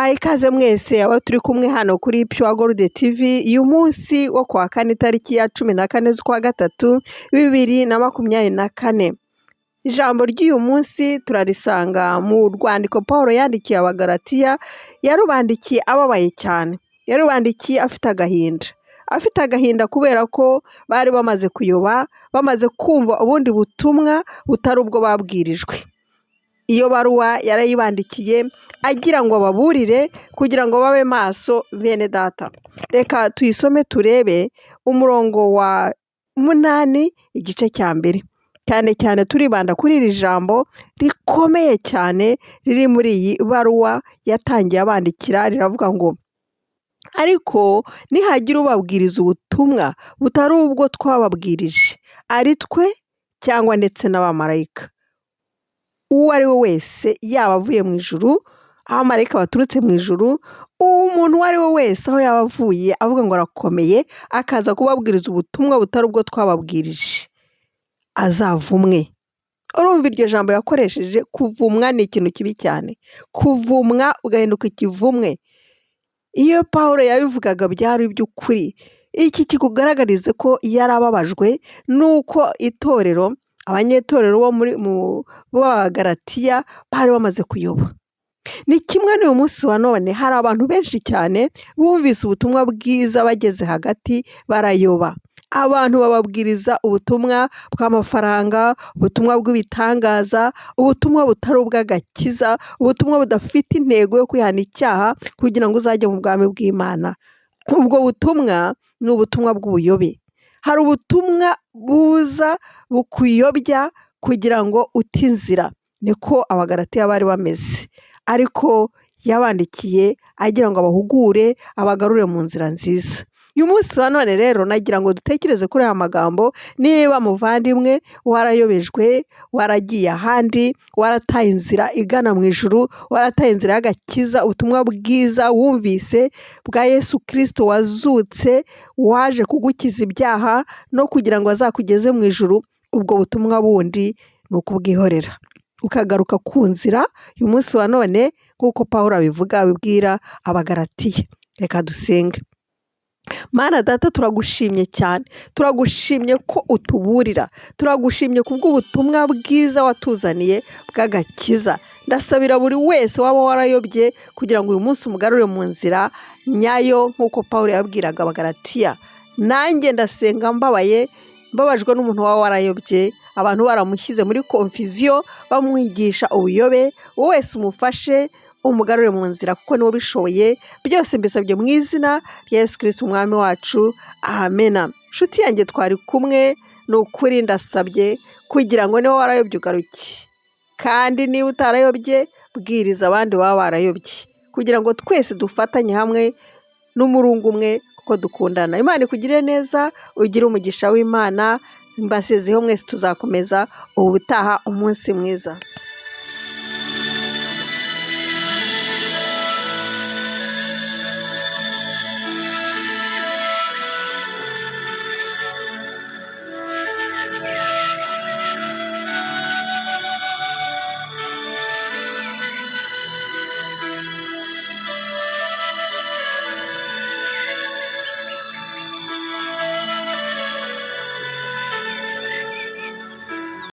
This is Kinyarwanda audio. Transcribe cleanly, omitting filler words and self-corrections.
tubaye ikaze mwese aba turi kumwe hano kuri Pure Gold TV uyu munsi wo kuwa kane tariki ya 14 z'ukwa gatatu 2024. Ijambo ry'uyu munsi turarisanga mu rwandiko Paul yandikiye abagalatiya, yarubandikiye ababaye cyane, yarubandikiye afite agahinda kubera ko bari bamaze kuyoba, bamaze kumva ubundi butumwa butari ubwo babwirijwe. Iyo baruwa yarayibandikiye agira ngo baburire kugira ngo babe maso bene data. Reka tuyisome turebe umurongo wa 8 igice cya mbere. Cyane cyane turibanda kuri iri jambo rikomeye cyane riri muri iyi baruwa yatangiye abandikira, riravuga ngo ariko nihagira ubabwiriza ubutumwa butari ubwo twababwirije, ari twe cyangwa ndetse n'abamarayika, uwo ari we wese, yaba avuye mu ijuru, abamarayika baturutse mu ijuru, umuntu uwo ari we wese aho yaba avuye avuga ngo arakomeye, akaza kubabwiriza ubutumwa butari ubwo twababwirije, azavumwe. Urumva iryo jambo yakoresheje, kuvumwa ni ikintu kibi cyane, kuvumwa ugahinduka ikivumwe. Iyo Pawulo yabivugaga byari iby'ukuri. Iki kikugaragarize ko yarababajwe nuko itorero, abanyetorero bo muri b'abagalatiya bari bamaze kuyoba. Ni kimwe n'uyu munsi wa none, hari abantu benshi cyane bumvise ubutumwa bwiza, bageze hagati barayoba. Abantu bababwiriza ubutumwa bw'amafaranga, ubutumwa bw'ibitangaza, ubutumwa butari ubw'agakiza, ubutumwa budafite intego yo kwihana icyaha kugira ngo uzajye mu bwami bw'Imana. Ubwo butumwa ni ubutumwa bw'ubuyobe. Hari ubutumwa buza bukuyobya kugira ngo ute inzira. Niko abagalatiya bari bameze, ariko yabandikiye agira ngo abahugure, abagarure mu nzira nziza. Uyu munsi wa none rero nagira ngo dutekereze kuri aya magambo. Niba muvandimwe warayobejwe, waragiye ahandi, warataye inzira igana mu ijuru, warataye inzira y'agakiza, ubutumwa bwiza wumvise bwa Yesu Kristo wazutse, waje kugukiza ibyaha no kugira ngo azakugeze mu ijuru, ubwo butumwa bundi ni ukubwihorera, ukagaruka ku nzira uyu munsi wa none, nk'uko Pawulo abivuga, abibwira abagalatiya. Reka dusenge. Mana Data, turagushimye cyane, turagushimye ko utuburira, turagushimye kubw'ubutumwa bwiza watuzaniye bw'agakiza. Ndasabira buri wese waba warayobye kugira ngo uyu munsi umugarure mu nzira nyayo, nk'uko Pawulo yabwiraga abagalatiya. Nanjye ndasenga mbabajwe n'umuntu waba warayobye, abantu baramushyize muri confusion, bamwigisha ubuyobe. Wowe wese umufashe, umugarure mu nzira, kuko niwe bishoboye. Byose mbisabye mu izina rya Yesu Kristo umwami wacu, amena. Nshuti yanjye twari kumwe, ni ukuri ndasabye kugira ngo niba warayobye ugaruke, kandi niba utarayobye bwiriza abandi baba barayobye, kugira ngo twese dufatanye hamwe n'umurungu umwe, kuko dukundana. Imana ikugirire neza, ugire umugisha w'Imana. Mbasezeho mwese, tuzakomeza ubutaha. Umunsi mwiza.